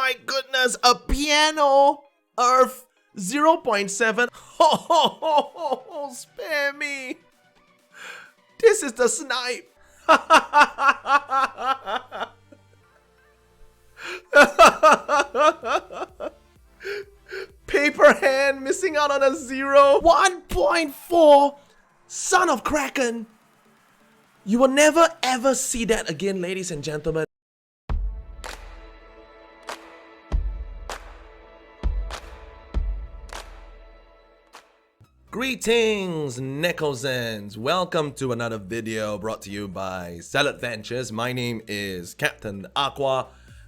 my goodness, a piano! Earth 0.7. Oh, spare me. This is the snipe. Paper hand missing out on a 0. 1.4. Son of Kraken. You will never ever see that again, ladies and gentlemen. Greetings, Nekos. Welcome to another video brought to you by Salad Ventures. My name is Captain Aqua,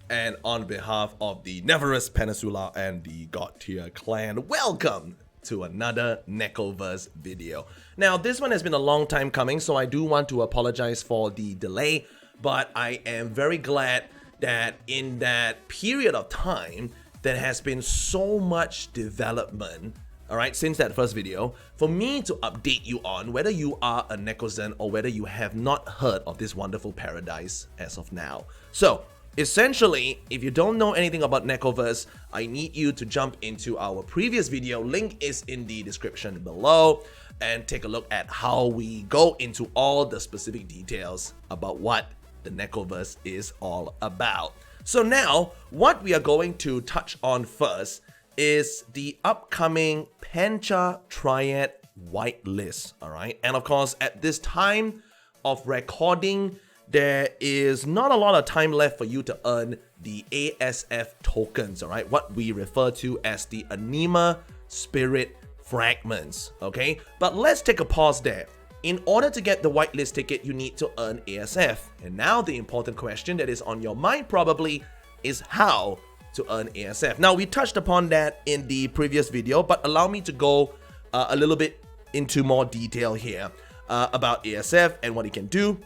and on behalf of the Nekoverse Peninsula and the God Tier clan, welcome to another Nekoverse video. Now, this one has been a long time coming, so I do want to apologize for the delay, but I am very glad that in that period of time, there has been so much development, alright, since that first video, for me to update you on whether you are a Nekozen or whether you have not heard of this wonderful paradise as of now. So, essentially, if you don't know anything about Nekoverse, I need you to jump into our previous video, link is in the description below, and take a look at how we go into all the specific details about what the Nekoverse is all about. So now, what we are going to touch on first is the upcoming Pancha Triad whitelist, alright? And of course, at this time of recording, there is not a lot of time left for you to earn the ASF tokens, alright? What we refer to as the Anima Spirit Fragments, okay? But let's take a pause there. In order to get the whitelist ticket, you need to earn ASF. And now the important question that is on your mind probably is how to earn ASF. Now, we touched upon that in the previous video, but allow me to go a little bit into more detail here about ASF and what it can do.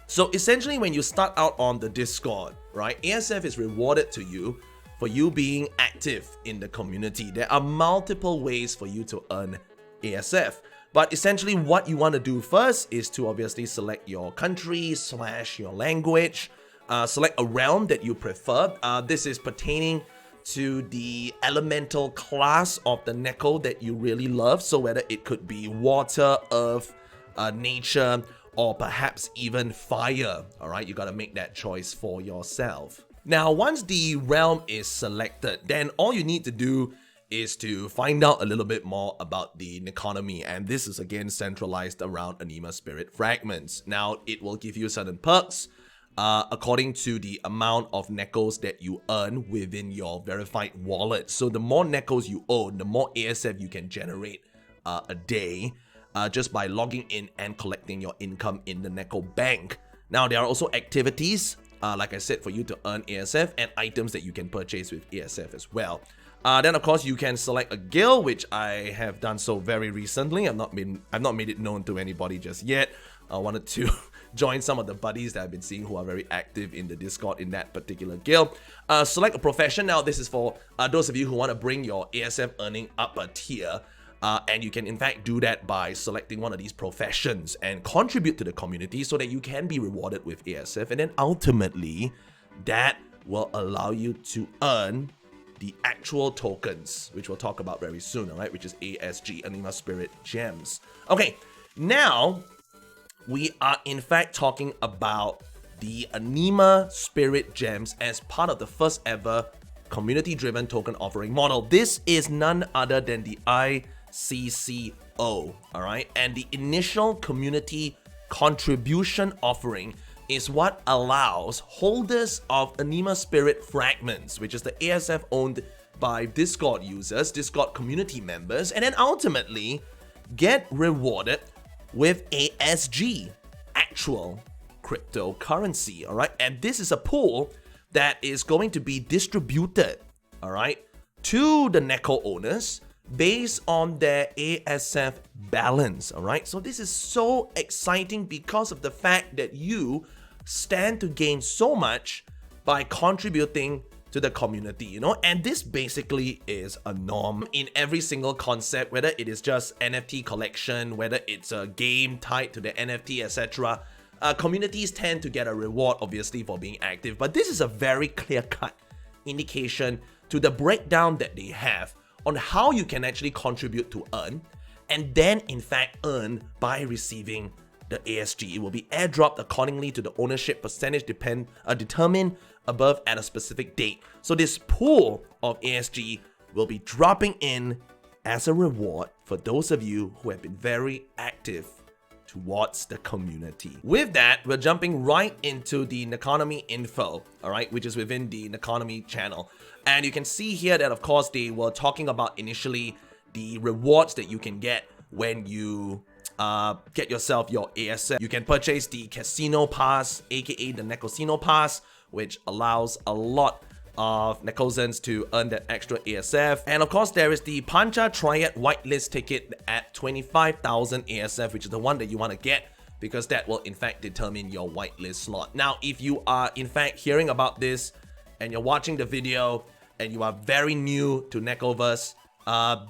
So essentially, when you start out on the Discord, right, ASF is rewarded to you for you being active in the community. There are multiple ways for you to earn ASF. But essentially, what you want to do first is to obviously select your country / your language, select a realm that you prefer. This is pertaining to the elemental class of the Neko that you really love. So whether it could be water, earth, nature, or perhaps even fire, alright? You gotta make that choice for yourself. Now, once the realm is selected, then all you need to do is to find out a little bit more about the economy, and this is again centralized around Anima Spirit Fragments. Now, it will give you certain perks according to the amount of Nekos that you earn within your verified wallet. So the more Nekos you own, the more ASF you can generate a day. Just by logging in and collecting your income in the Neko Bank. Now, there are also activities, like I said, for you to earn ASF and items that you can purchase with ASF as well. Then, of course, you can select a guild, which I have done so very recently. I've not made it known to anybody just yet. I wanted to join some of the buddies that I've been seeing who are very active in the Discord in that particular guild. Select a profession. Now, this is for those of you who want to bring your ASF earning up a tier. And you can in fact do that by selecting one of these professions and contribute to the community so that you can be rewarded with ASF, and then ultimately that will allow you to earn the actual tokens, which we'll talk about very soon, alright, which is ASG, Anima Spirit Gems. Okay, now we are in fact talking about the Anima Spirit Gems as part of the first ever community-driven token offering model. This is none other than the ICCO, alright? And the initial community contribution offering is what allows holders of Anima Spirit Fragments, which is the ASF owned by Discord users, Discord community members, and then ultimately get rewarded with ASG, actual cryptocurrency, alright? And this is a pool that is going to be distributed, alright, to the Neko owners based on their ASF balance, alright? So this is so exciting because of the fact that you stand to gain so much by contributing to the community, you know? And this basically is a norm in every single concept, whether it is just NFT collection, whether it's a game tied to the NFT, etc. Communities tend to get a reward, obviously, for being active, but this is a very clear-cut indication to the breakdown that they have on how you can actually contribute to earn, and then in fact earn by receiving the ASG. It will be airdropped accordingly to the ownership percentage determined above at a specific date. So this pool of ASG will be dropping in as a reward for those of you who have been very active towards the community. With that, we're jumping right into the Nekonomy info, alright, which is within the Nekonomy channel. And you can see here that of course they were talking about initially the rewards that you can get when you get yourself your ASF. You can purchase the Casino Pass, aka the Nekosino Pass, which allows a lot of Nekosans to earn that extra ASF. And of course there is the Pancha Triad whitelist ticket at 25,000 ASF, which is the one that you want to get because that will in fact determine your whitelist slot. Now if you are in fact hearing about this and you're watching the video and you are very new to Nekoverse,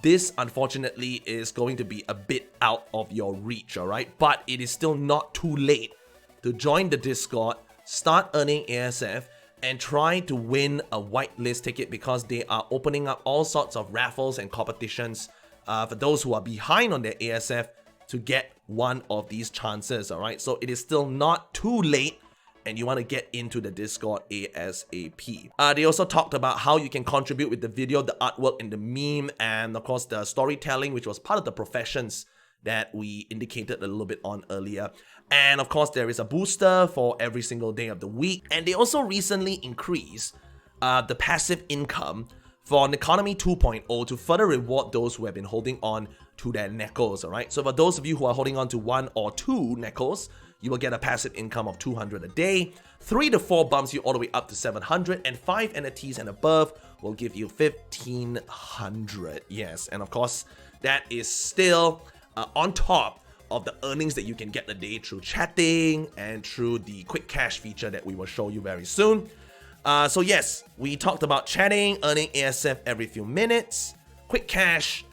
this unfortunately is going to be a bit out of your reach, alright? But it is still not too late to join the Discord, start earning ASF, and try to win a whitelist ticket because they are opening up all sorts of raffles and competitions for those who are behind on their ASF to get one of these chances, alright? So it is still not too late and you want to get into the Discord ASAP. They also talked about how you can contribute with the video, the artwork, and the meme, and of course the storytelling, which was part of the professions that we indicated a little bit on earlier. And of course there is a booster for every single day of the week. And they also recently increased the passive income for Nekonomy 2.0 to further reward those who have been holding on to their Nekos, alright? So for those of you who are holding on to 1 or 2 Nekos, you will get a passive income of 200 a day. 3 to 4 bumps you all the way up to 700, and 5 NFTs and above will give you 1500. Yes, and of course that is still on top of the earnings that you can get a day through chatting and through the quick cash feature that we will show you very soon. So yes, we talked about chatting, earning ASF every few minutes, quick cash,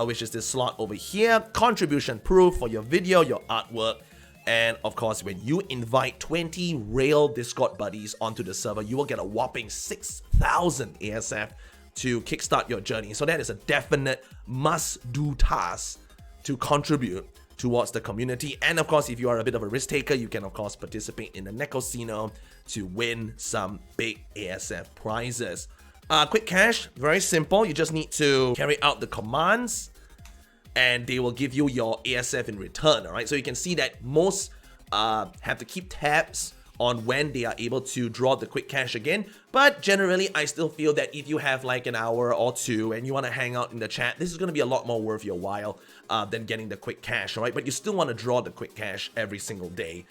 which is this slot over here, contribution proof for your video, your artwork, and of course when you invite 20 real Discord buddies onto the server, you will get a whopping 6,000 ASF to kickstart your journey. So that is a definite must-do task to contribute towards the community. And of course, if you are a bit of a risk taker, you can of course participate in the Nekosino to win some big ASF prizes. Quick cash, very simple. You just need to carry out the commands and they will give you your ASF in return, alright? So you can see that most have to keep tabs on when they are able to draw the quick cash again. But generally, I still feel that if you have like an hour or two and you want to hang out in the chat, this is going to be a lot more worth your while than getting the quick cash, alright? But you still want to draw the quick cash every single day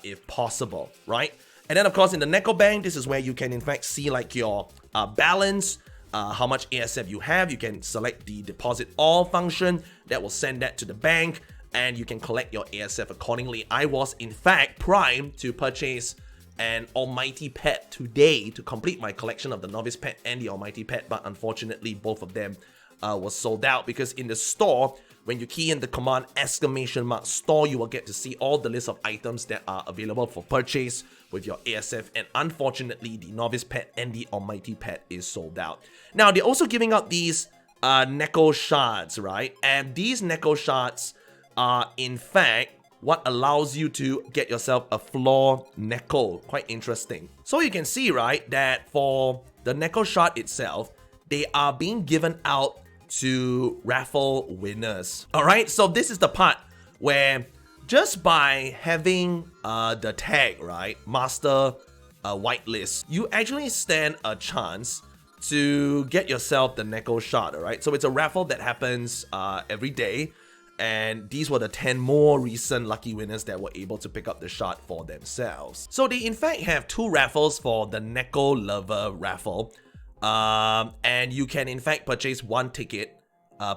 if possible, right? And then of course in the Neko Bank, this is where you can in fact see like your balance, how much ASF you have. You can select the deposit all function that will send that to the bank, and you can collect your ASF accordingly. I was in fact primed to purchase an Almighty Pet today to complete my collection of the Novice Pet and the Almighty Pet, but unfortunately both of them was sold out because in the store, when you key in the command !store, you will get to see all the list of items that are available for purchase with your ASF, and unfortunately the Novice Pet and the Almighty Pet is sold out. Now they're also giving out these Neko shards, right? And these Neko shards are in fact what allows you to get yourself a floor Neko. Quite interesting. So you can see, right, that for the Neko shard itself, they are being given out to raffle winners. Alright, so this is the part where just by having the tag, right, master whitelist, you actually stand a chance to get yourself the Neko shard, alright? So it's a raffle that happens every day, and these were the 10 more recent lucky winners that were able to pick up the shard for themselves. So they in fact have 2 raffles for the Neko Lover raffle. And you can in fact purchase 1 ticket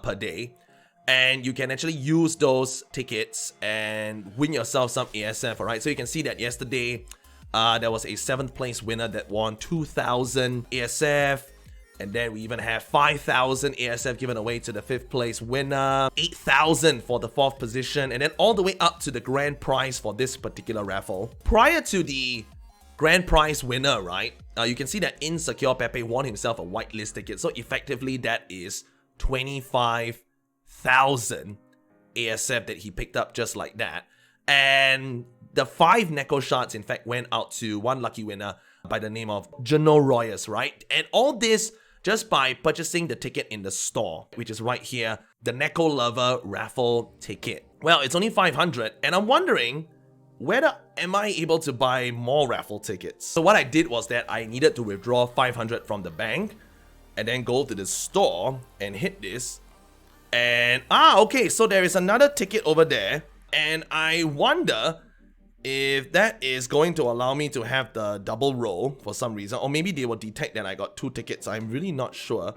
per day, and you can actually use those tickets and win yourself some ASF, alright? So you can see that yesterday there was a 7th place winner that won 2,000 ASF, and then we even have 5,000 ASF given away to the 5th place winner, 8,000 for the 4th position, and then all the way up to the grand prize for this particular raffle. Prior to the grand prize winner, right? You can see that Insecure Pepe won himself a whitelist ticket. So effectively, that is 25,000 ASF that he picked up just like that. And the 5 Neko shards, in fact, went out to one lucky winner by the name of Geno Royas, right? And all this just by purchasing the ticket in the store, which is right here, the Neko Lover raffle ticket. Well, it's only 500, and I'm wondering, whether am I able to buy more raffle tickets? So what I did was that I needed to withdraw 500 from the bank, and then go to the store and hit this. And, okay, so there is another ticket over there, and I wonder if that is going to allow me to have the double roll for some reason, or maybe they will detect that I got 2 tickets. I'm really not sure.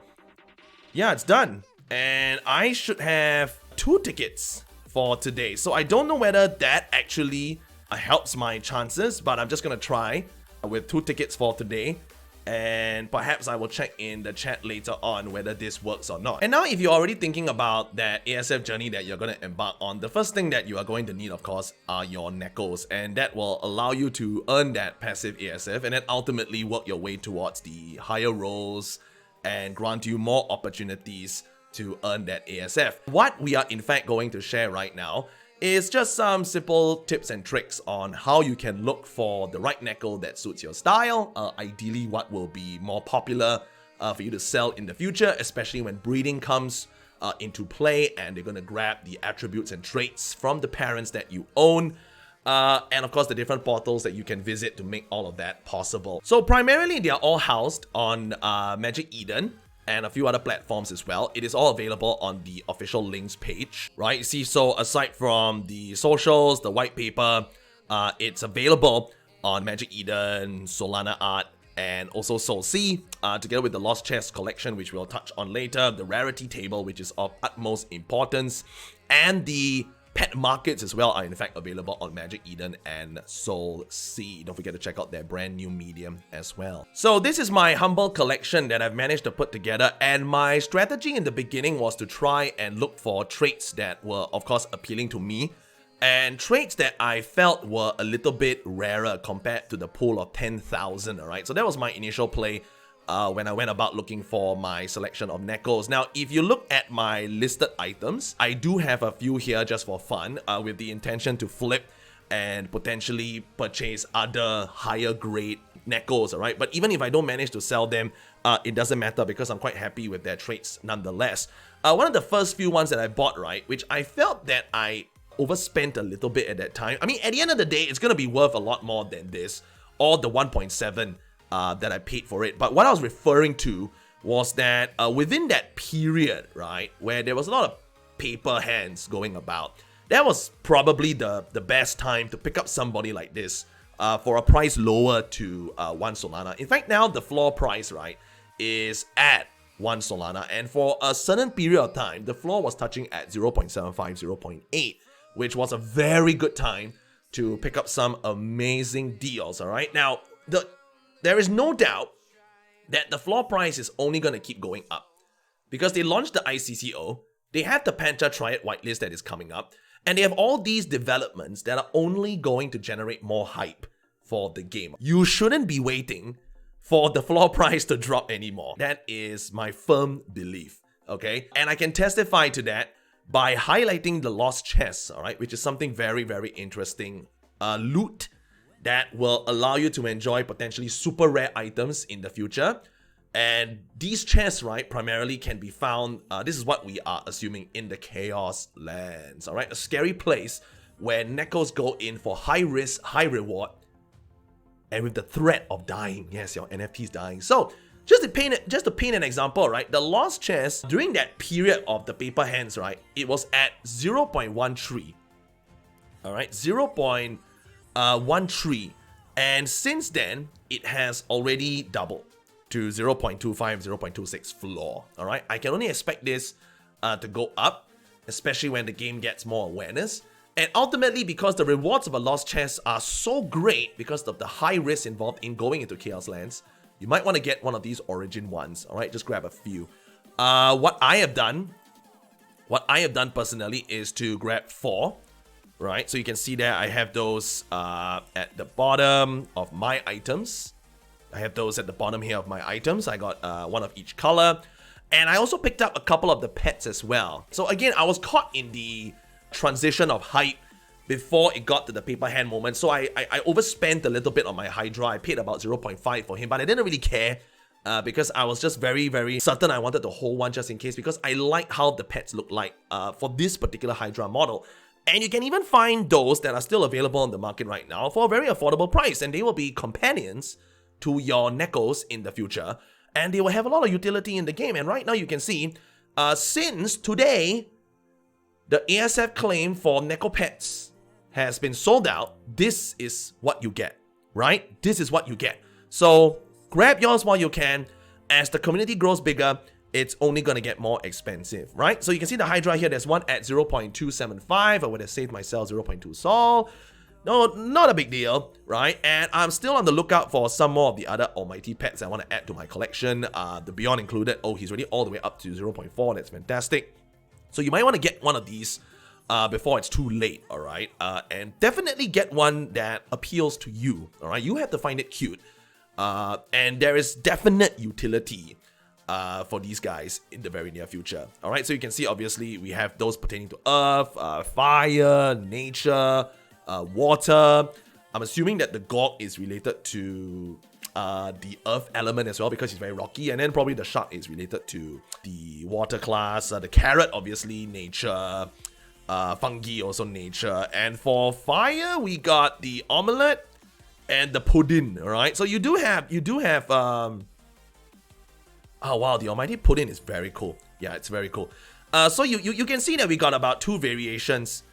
Yeah, it's done. And I should have 2 tickets for today. So I don't know whether that actually helps my chances, but I'm just gonna try with 2 tickets for today. And perhaps I will check in the chat later on whether this works or not. And now if you're already thinking about that ASF journey that you're going to embark on, the first thing that you are going to need, of course, are your Nekos. And that will allow you to earn that passive ASF and then ultimately work your way towards the higher rolls and grant you more opportunities to earn that ASF. What we are in fact going to share right now is just some simple tips and tricks on how you can look for the right Neko that suits your style, ideally what will be more popular for you to sell in the future, especially when breeding comes into play and they're going to grab the attributes and traits from the parents that you own, and of course the different portals that you can visit to make all of that possible. So primarily they are all housed on Magic Eden and a few other platforms as well. It is all available on the official links page, right? You see, so aside from the socials, the white paper, it's available on Magic Eden, Solana Art, and also Soul Sea, together with the Lost Chest collection, which we'll touch on later, the rarity table, which is of utmost importance, and the pet markets as well are in fact available on Magic Eden and Soul Sea. Don't forget to check out their brand new medium as well. So this is my humble collection that I've managed to put together, and my strategy in the beginning was to try and look for traits that were of course appealing to me, and traits that I felt were a little bit rarer compared to the pool of 10,000, alright? So that was my initial play when I went about looking for my selection of Nekos. Now, if you look at my listed items, I do have a few here just for fun, with the intention to flip and potentially purchase other higher grade Nekos, alright? But even if I don't manage to sell them, it doesn't matter because I'm quite happy with their traits nonetheless. One of the first few ones that I bought, right, which I felt that I overspent a little bit at that time. I mean, at the end of the day, it's going to be worth a lot more than this, or the 1.7 that I paid for it. But what I was referring to was that within that period, right, where there was a lot of paper hands going about, that was probably the best time to pick up somebody like this for a price lower to 1 Solana. In fact, now the floor price, right, is at 1 Solana, and for a certain period of time, the floor was touching at 0.75, 0.8, which was a very good time to pick up some amazing deals, alright? Now, there is no doubt that the floor price is only going to keep going up because they launched the ICCO, they have the Pancha Triad whitelist that is coming up, and they have all these developments that are only going to generate more hype for the game. You shouldn't be waiting for the floor price to drop anymore. That is my firm belief, okay? And I can testify to that by highlighting the Lost Chests, alright, which is something very, very interesting. Loot that will allow you to enjoy potentially super rare items in the future. And these chests, right, primarily can be found, this is what we are assuming, in the Chaos Lands, alright? A scary place where Nekos go in for high risk, high reward, and with the threat of dying. Yes, your NFT's dying. So, just to paint an example, right, the Lost Chest, during that period of the paper hands, right, it was at 0.13, alright, 0.13, and since then, it has already doubled to 0.25, 0.26 floor, alright? I can only expect this to go up, especially when the game gets more awareness, and ultimately because the rewards of a Lost Chest are so great because of the high risk involved in going into Chaos Lands, you might want to get one of these Origin ones, alright? Just grab a few. What I have done personally is to grab 4 right? So you can see there I have those at the bottom of my items. I have those at the bottom here of my items. I got one of each color. And I also picked up a couple of the pets as well. So again, I was caught in the transition of hype before it got to the paper hand moment. So I overspent a little bit on my Hydra. I paid about 0.5 for him, but I didn't really care because I was just very, very certain I wanted to hold one just in case, because I like how the pets look like for this particular Hydra model. And you can even find those that are still available on the market right now for a very affordable price, and they will be companions to your Nekos in the future, and they will have a lot of utility in the game. And right now you can see, since today, the ASF claim for Neko Pets has been sold out. This is what you get, right? This is what you get. So grab yours while you can. As the community grows bigger, it's only going to get more expensive, right? So you can see the Hydra here. There's one at 0.275. I would have saved myself 0.2 Sol. No, not a big deal, right? And I'm still on the lookout for some more of the other almighty pets I want to add to my collection. The Beyond included. Oh, he's already all the way up to 0.4. That's fantastic. So you might want to get one of these before it's too late, all right? And definitely get one that appeals to you, all right? You have to find it cute. And there is definite utility for these guys in the very near future, all right? So you can see, obviously, we have those pertaining to earth, fire, nature, water. I'm assuming that the Gog is related to the earth element as well, because it's very rocky, and then probably the shark is related to the water class. The carrot, obviously, nature. Fungi, also nature. And for fire, we got the omelette and the pudding, all right? So you do have oh wow, the almighty pudding is very cool. Yeah, it's very cool. So you can see that we got about 2 variations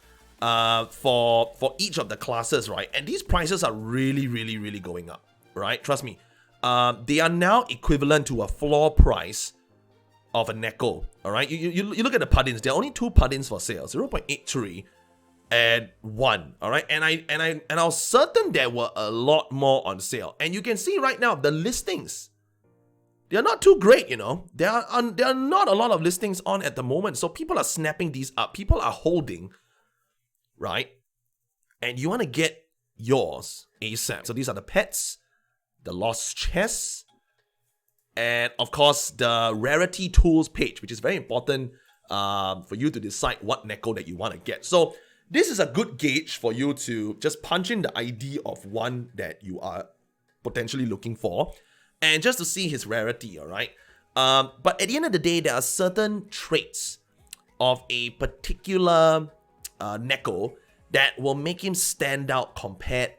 for each of the classes, right? And these prices are really, really, really going up, right? Trust me. They are now equivalent to a floor price of a Neko, all right? You look at the puddings. There are only 2 puddings for sale, 0.83 and 1, all right? And I was certain there were a lot more on sale. And you can see right now the listings, they are not too great, you know. There are not a lot of listings on at the moment. So people are snapping these up. People are holding, right? And you want to get yours ASAP. So these are the pets, the lost chests, and of course the rarity tools page, which is very important for you to decide what Neko that you want to get. So this is a good gauge for you to just punch in the ID of one that you are potentially looking for, and just to see his rarity, all right? But at the end of the day, there are certain traits of a particular Neko that will make him stand out compared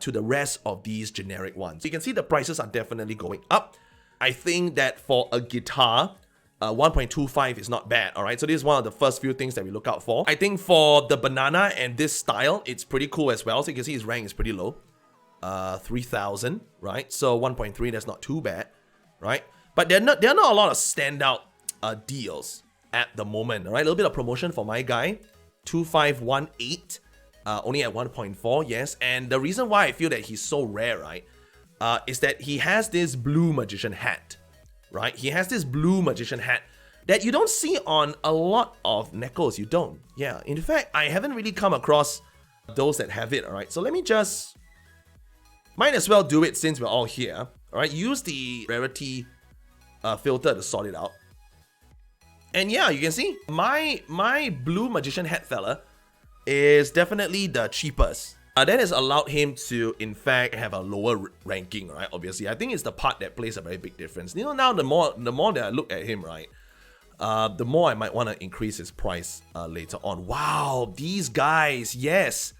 to the rest of these generic ones. You can see the prices are definitely going up. I think that for a guitar, 1.25 is not bad, all right? So this is one of the first few things that we look out for. I think for the banana and this style, it's pretty cool as well. So you can see his rank is pretty low, 3,000, right? So 1.3, that's not too bad, right? But there are not a lot of standout deals at the moment, all right? A little bit of promotion for my guy, 2518, only at 1.4, yes. And the reason why I feel that he's so rare, right, is that he has this blue magician hat, right? He has this blue magician hat that you don't see on a lot of Nekos. You don't. Yeah. In fact, I haven't really come across those that have it, all right? So let me just... might as well do it since we're all here, all right? Use the rarity filter to sort it out. And yeah, you can see my blue magician hat fella is definitely the cheapest. That has allowed him to, in fact, have a lower ranking, right? Obviously, I think it's the part that plays a very big difference. You know, now the more that I look at him, right, the more I might want to increase his price later on. Wow, these guys, yes.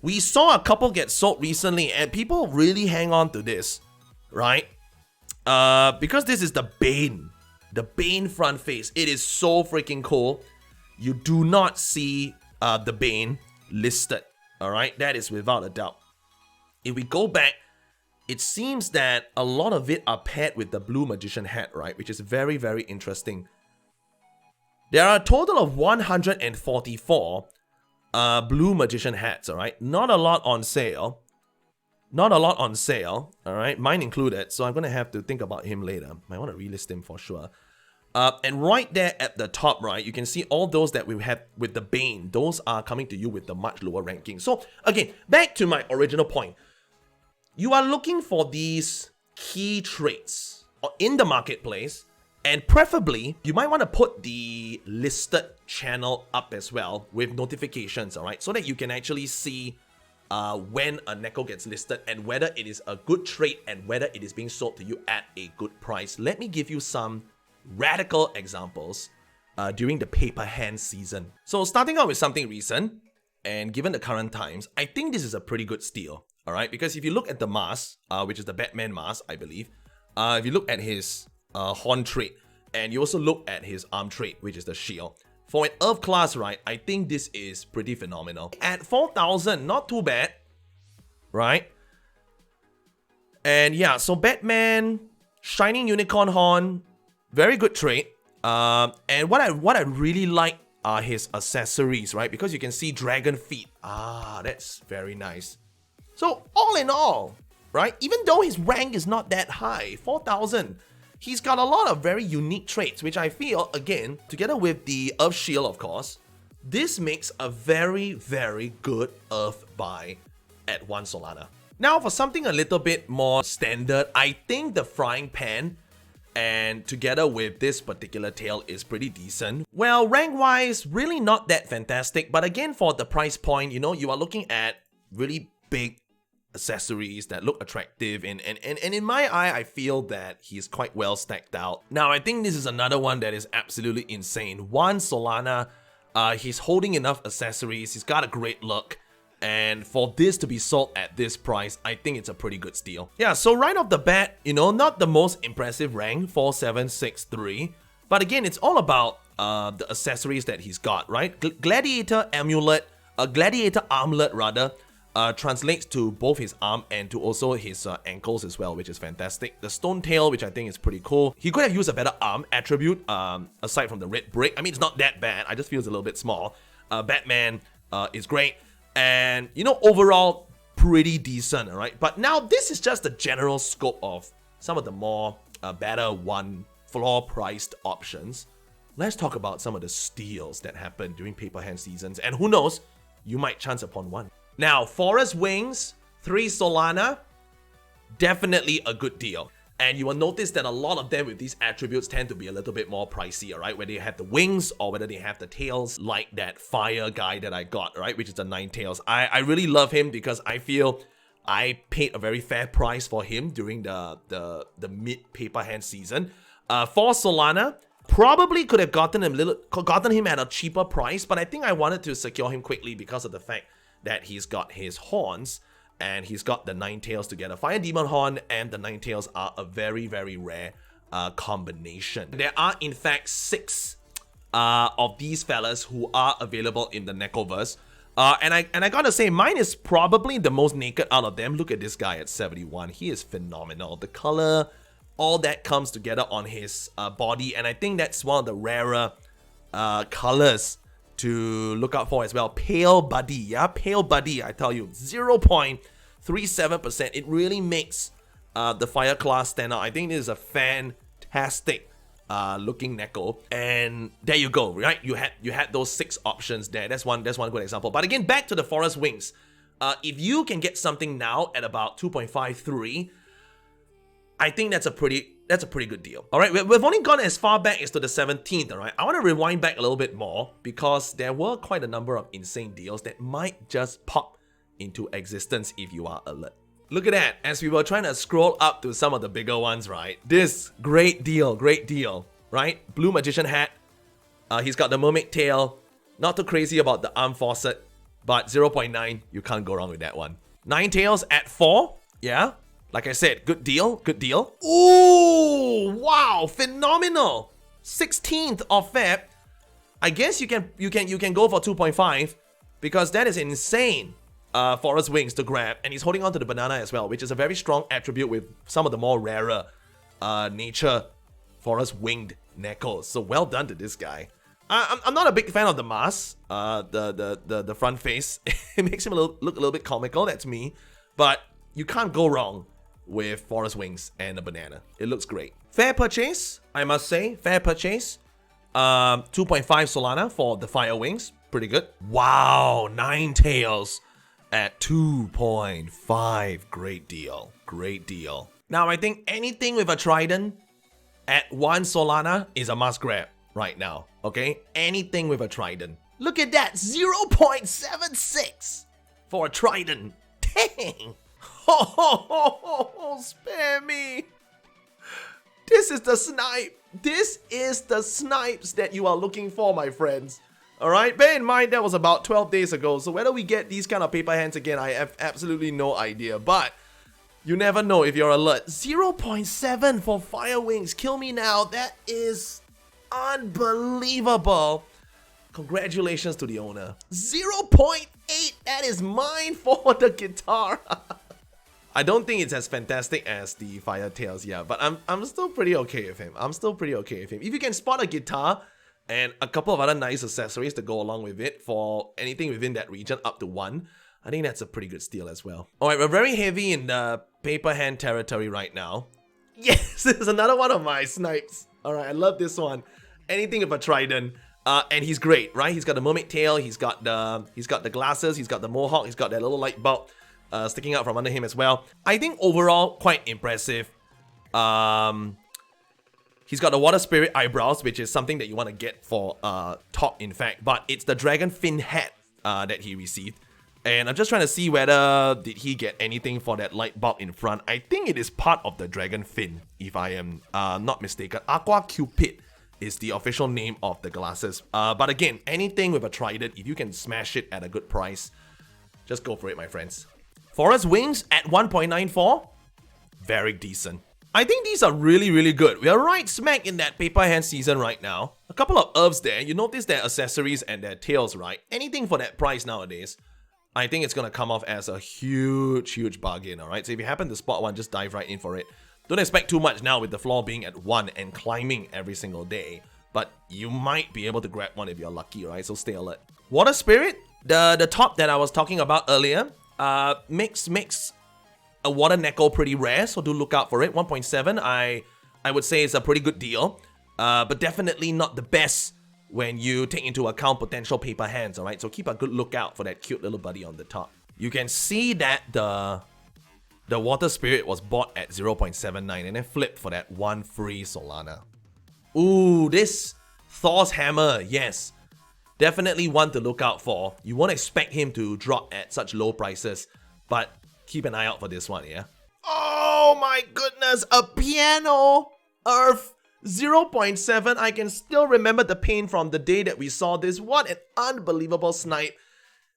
We saw a couple get sold recently, and people really hang on to this, right? Because this is the Bane front face. It is so freaking cool. You do not see the Bane listed. All right, that is without a doubt. If we go back, it seems that a lot of it are paired with the blue magician hat, right? Which is very, very interesting. There are a total of 144 blue magician hats, all right? Not a lot on sale. Not a lot on sale, all right? Mine included, so I'm going to have to think about him later. Might want to relist him for sure. And right there at the top, right, you can see all those that we have with the Bane. Those are coming to you with the much lower ranking. So again, back to my original point. You are looking for these key traits in the marketplace, and preferably, you might want to put the listed channel up as well with notifications, all right? So that you can actually see when a Neko gets listed and whether it is a good trait and whether it is being sold to you at a good price. Let me give you some radical examples during the paper hand season. So starting out with something recent, and given the current times, I think this is a pretty good steal, all right? Because if you look at the mask, which is the Batman mask, I believe, if you look at his horn trait, and you also look at his arm trait, which is the shield. For an Earth class, right, I think this is pretty phenomenal. At 4,000, not too bad, right? And yeah, so Batman, Shining Unicorn Horn, very good trait. And what I really like are his accessories, right? Because you can see dragon feet. Ah, that's very nice. So all in all, right, even though his rank is not that high, 4,000, he's got a lot of very unique traits, which I feel, again, together with the Earth Shield, of course, this makes a very, very good Earth buy at 1 Solana. Now, for something a little bit more standard, I think the Frying Pan, and together with this particular tail, is pretty decent. Well, rank-wise, really not that fantastic, but again, for the price point, you know, you are looking at really big accessories that look attractive, and in my eye, I feel that he's quite well stacked out. Now, I think this is another one that is absolutely insane. 1 Solana, he's holding enough accessories, he's got a great look, and for this to be sold at this price, I think it's a pretty good steal. Yeah, so right off the bat, you know, not the most impressive rank, 4763, but again, it's all about the accessories that he's got, right? Gladiator amulet, gladiator armlet rather, translates to both his arm and to also his ankles as well, which is fantastic. The stone tail, which I think is pretty cool. He could have used a better arm attribute, aside from the red brick. I mean, it's not that bad. I just feel it's a little bit small. Batman is great. And, you know, overall, pretty decent, all right? But now, this is just the general scope of some of the more better floor-priced options. Let's talk about some of the steals that happen during paper hand seasons. And who knows, you might chance upon one. Now, Forest Wings, 3 Solana, definitely a good deal. And you will notice that a lot of them with these attributes tend to be a little bit more pricey, alright? Whether you have the wings or whether they have the tails, like that fire guy that I got, right? Which is the 9 tails. I really love him because I feel I paid a very fair price for him during the mid paper hand season. 4 Solana, probably could have gotten him at a cheaper price, but I think I wanted to secure him quickly because of the fact that he's got his horns and he's got the 9 tails together. Fire Demon Horn and the 9 tails are a very, very rare combination. There are in fact 6 of these fellas who are available in the Nekoverse. And I gotta say, mine is probably the most naked out of them. Look at this guy at 71. He is phenomenal. The color, all that comes together on his body, and I think that's one of the rarer colors to look out for as well. Pale Buddy, yeah, Pale Buddy, I tell you, 0.37%. It really makes the fire class stand out. I think this is a fantastic looking Neko, and there you go, right? You had those 6 options there. That's one good example. But again, back to the Forest Wings. If you can get something now at about 2.53, I think that's a pretty good deal. All right, we've only gone as far back as to the 17th, all right? I want to rewind back a little bit more because there were quite a number of insane deals that might just pop into existence if you are alert. Look at that, as we were trying to scroll up to some of the bigger ones, right? This great deal, right? Blue Magician hat, he's got the mermaid tail, not too crazy about the arm faucet, but 0.9, you can't go wrong with that one. 9 tails at 4, yeah? Like I said, good deal. Ooh, wow, phenomenal. 16th of Feb. I guess you can go for 2.5 because that is insane. Forest Wings to grab, and he's holding on to the banana as well, which is a very strong attribute with some of the more rarer nature Forest Winged Nekos. So well done to this guy. I'm not a big fan of the mask, the front face. It makes him look a little bit comical. That's me, but you can't go wrong with forest wings and a banana. It looks great. Fair purchase, I must say. Fair purchase. 2.5 Solana for the fire wings. Pretty good. Wow, 9 tails at 2.5. Great deal. Great deal. Now, I think anything with a trident at 1 Solana is a must grab right now. Okay? Anything with a trident. Look at that. 0.76 for a trident. Dang. Spare me. This is the snipe. This is the snipes that you are looking for, my friends. Alright, bear in mind that was about 12 days ago, so whether we get these kind of paper hands again, I have absolutely no idea. But you never know if you're alert. 0.7 for fire wings. Kill me now. That is unbelievable. Congratulations to the owner. 0.8. That is mine for the guitar. I don't think it's as fantastic as the fire tails, yeah, but I'm still pretty okay with him. I'm still pretty okay with him. If you can spot a guitar and a couple of other nice accessories to go along with it for anything within that region up to 1, I think that's a pretty good steal as well. Alright, we're very heavy in the paper hand territory right now. Yes, this is another one of my snipes. Alright, I love this one. Anything with a trident. And he's great, right? He's got the mermaid tail, he's got the glasses, he's got the mohawk, he's got that little light bulb sticking out from under him as well. I think overall quite impressive. He's got the water spirit eyebrows, which is something that you want to get for top, in fact. But it's the dragon fin hat that he received. And I'm just trying to see whether did he get anything for that light bulb in front. I think it is part of the dragon fin, if I am not mistaken. Aqua Cupid is the official name of the glasses. But again, anything with a trident, if you can smash it at a good price, just go for it, my friends. Forest wings at 1.94, very decent. I think these are really, really good. We are right smack in that paper hand season right now. A couple of herbs there. You notice their accessories and their tails, right? Anything for that price nowadays, I think it's going to come off as a huge, huge bargain, alright? So if you happen to spot one, just dive right in for it. Don't expect too much now with the floor being at 1 and climbing every single day. But you might be able to grab one if you're lucky, right? So stay alert. Water Spirit, the top that I was talking about earlier, makes a water Neko pretty rare, so do look out for it. 1.7, I would say is a pretty good deal, but definitely not the best when you take into account potential paper hands, alright? So keep a good lookout for that cute little buddy on the top. You can see that the water spirit was bought at 0.79 and then flipped for that 1 free Solana. Ooh, this Thor's hammer, yes. Definitely one to look out for. You won't expect him to drop at such low prices, but keep an eye out for this one, yeah? Oh my goodness, a piano! Earth 0.7. I can still remember the pain from the day that we saw this. What an unbelievable snipe.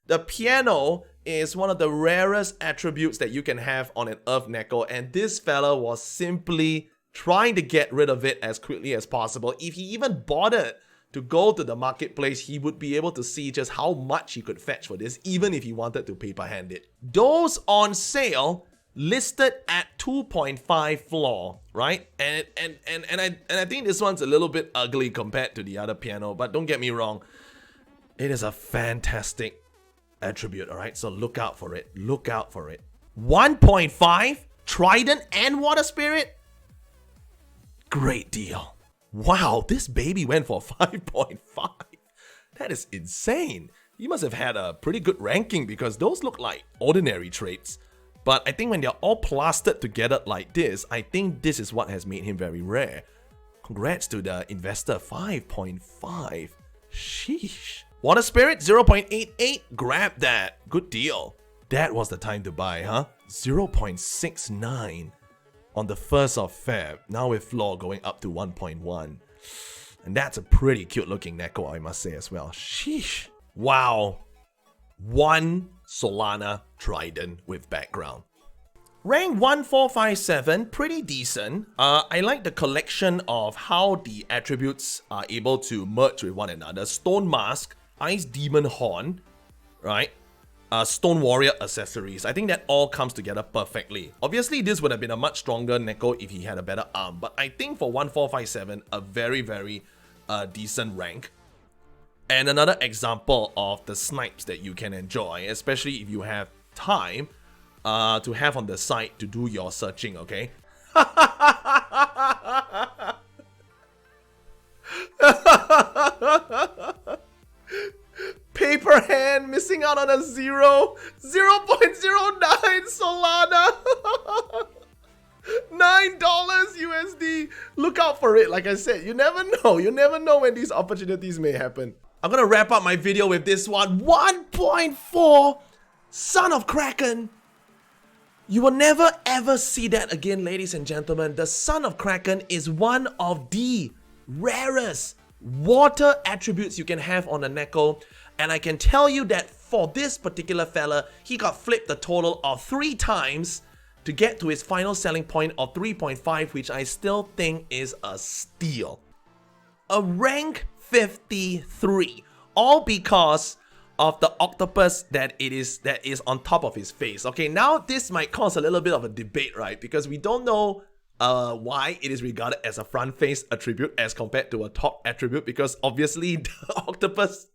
The piano is one of the rarest attributes that you can have on an Earth Neko, and this fella was simply trying to get rid of it as quickly as possible. If he even bothered to go to the marketplace, he would be able to see just how much he could fetch for this, even if he wanted to paper hand it. Those on sale listed at 2.5 floor, right? And I think this one's a little bit ugly compared to the other piano, but don't get me wrong, it is a fantastic attribute, alright? So look out for it. Look out for it. 1.5 Trident and Water Spirit? Great deal. Wow, this baby went for 5.5. That is insane. He must have had a pretty good ranking because those look like ordinary traits. But I think when they're all plastered together like this, I think this is what has made him very rare. Congrats to the investor, 5.5. Sheesh. Water Spirit, 0.88. Grab that. Good deal. That was the time to buy, huh? 0.69. On the 1st of Feb, now with floor going up to 1.1. And that's a pretty cute looking Neko, I must say as well. Sheesh. Wow. 1 Solana Trident with background. Rank 1457, pretty decent. I like the collection of how the attributes are able to merge with one another. Stone Mask, Ice Demon Horn, right? Stone Warrior accessories. I think that all comes together perfectly. Obviously, this would have been a much stronger Neko if he had a better arm, but I think for 1457, a very, very decent rank. And another example of the snipes that you can enjoy, especially if you have time, to have on the side to do your searching, okay? Paper hand missing out on a 0.09 Solana. $9 USD. Look out for it. Like I said, you never know. You never know when these opportunities may happen. I'm gonna wrap up my video with this one. 1.4 Son of Kraken. You will never ever see that again, ladies and gentlemen. The Son of Kraken is one of the rarest water attributes you can have on a Neko. And I can tell you that for this particular fella, he got flipped a total of 3 times to get to his final selling point of 3.5, which I still think is a steal. A rank 53, all because of the octopus that is on top of his face. Okay, now this might cause a little bit of a debate, right? Because we don't know why it is regarded as a front face attribute as compared to a top attribute, because obviously the octopus,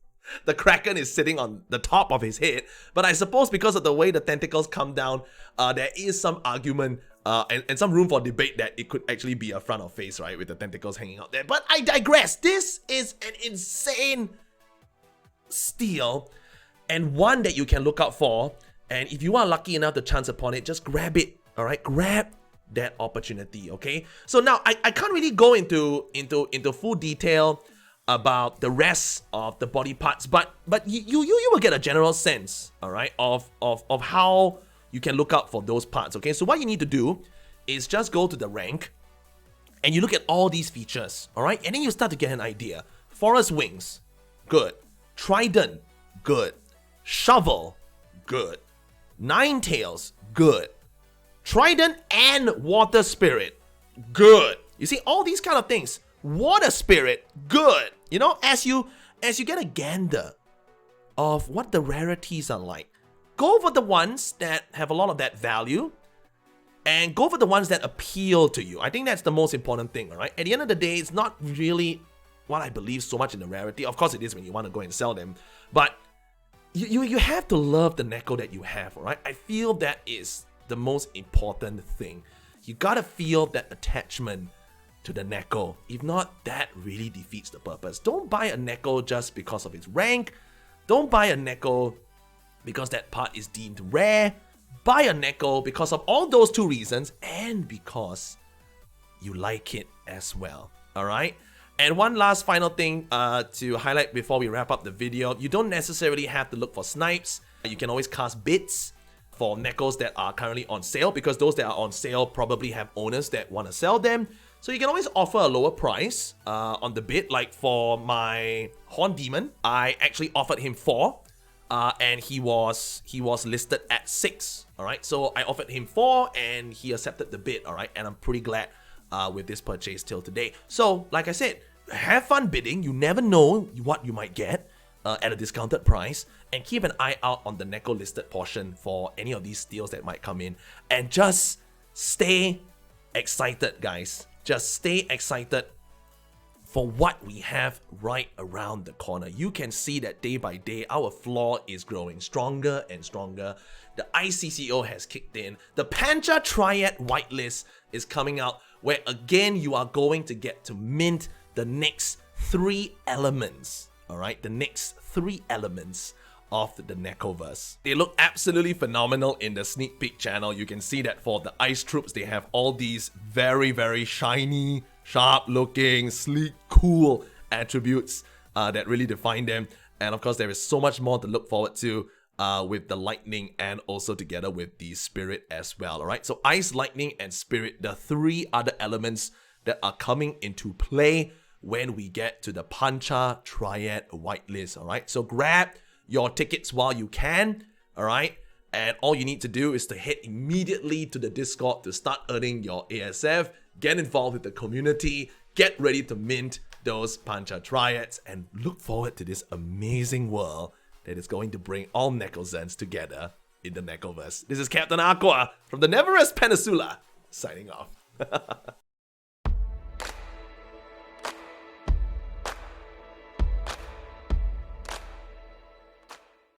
the Kraken, is sitting on the top of his head. But I suppose because of the way the tentacles come down, there is some argument and some room for debate that it could actually be a front of face, right? With the tentacles hanging out there. But I digress. This is an insane steal and one that you can look out for. And if you are lucky enough to chance upon it, just grab it, all right? Grab that opportunity, okay? So now I can't really go into full detail about the rest of the body parts, but you will get a general sense, all right, of how you can look out for those parts, okay? So what you need to do is just go to the rank and you look at all these features, all right? And then you start to get an idea. Forest wings, good. Trident, good. Shovel, good. Nine tails, good. Trident and water spirit, good. You see, all these kind of things. Water spirit, good. You know, as you get a gander of what the rarities are like, go for the ones that have a lot of that value and go for the ones that appeal to you. I think that's the most important thing, all right? At the end of the day, it's not really what I believe so much in the rarity. Of course it is when you want to go and sell them, but you have to love the Neko that you have, all right? I feel that is the most important thing. You gotta feel that attachment to the Neko. If not, that really defeats the purpose. Don't buy a Neko just because of its rank. Don't buy a Neko because that part is deemed rare. Buy a Neko because of all those 2 reasons and because you like it as well. Alright? And one last final thing to highlight before we wrap up the video. You don't necessarily have to look for snipes. You can always cast bids for Nekos that are currently on sale, because those that are on sale probably have owners that want to sell them. So you can always offer a lower price on the bid. Like for my Horn Demon, I actually offered him 4 and he was listed at 6. Alright, so I offered him 4 and he accepted the bid, alright, and I'm pretty glad with this purchase till today. So like I said, have fun bidding. You never know what you might get at a discounted price, and keep an eye out on the Neko listed portion for any of these deals that might come in, and just stay excited, guys. Just stay excited for what we have right around the corner. You can see that day by day, our floor is growing stronger and stronger. The ICCO has kicked in. The Pancha Triad whitelist is coming out, where again, you are going to get to mint the next 3 elements. All right, the next 3 elements of the Nekoverse. They look absolutely phenomenal in the sneak peek channel. You can see that for the ice troops, they have all these very, very shiny, sharp looking, sleek, cool attributes that really define them. And of course, there is so much more to look forward to with the lightning and also together with the spirit as well. All right, so ice, lightning, and spirit, the 3 other elements that are coming into play when we get to the Pancha Triad whitelist. All right, so grab your tickets while you can, all right? And all you need to do is to head immediately to the Discord to start earning your ASF, get involved with the community, get ready to mint those Pancha Triads, and look forward to this amazing world that is going to bring all Nekosens together in the Nekoverse. This is Captain Aqua from the Nekoverse Peninsula, signing off.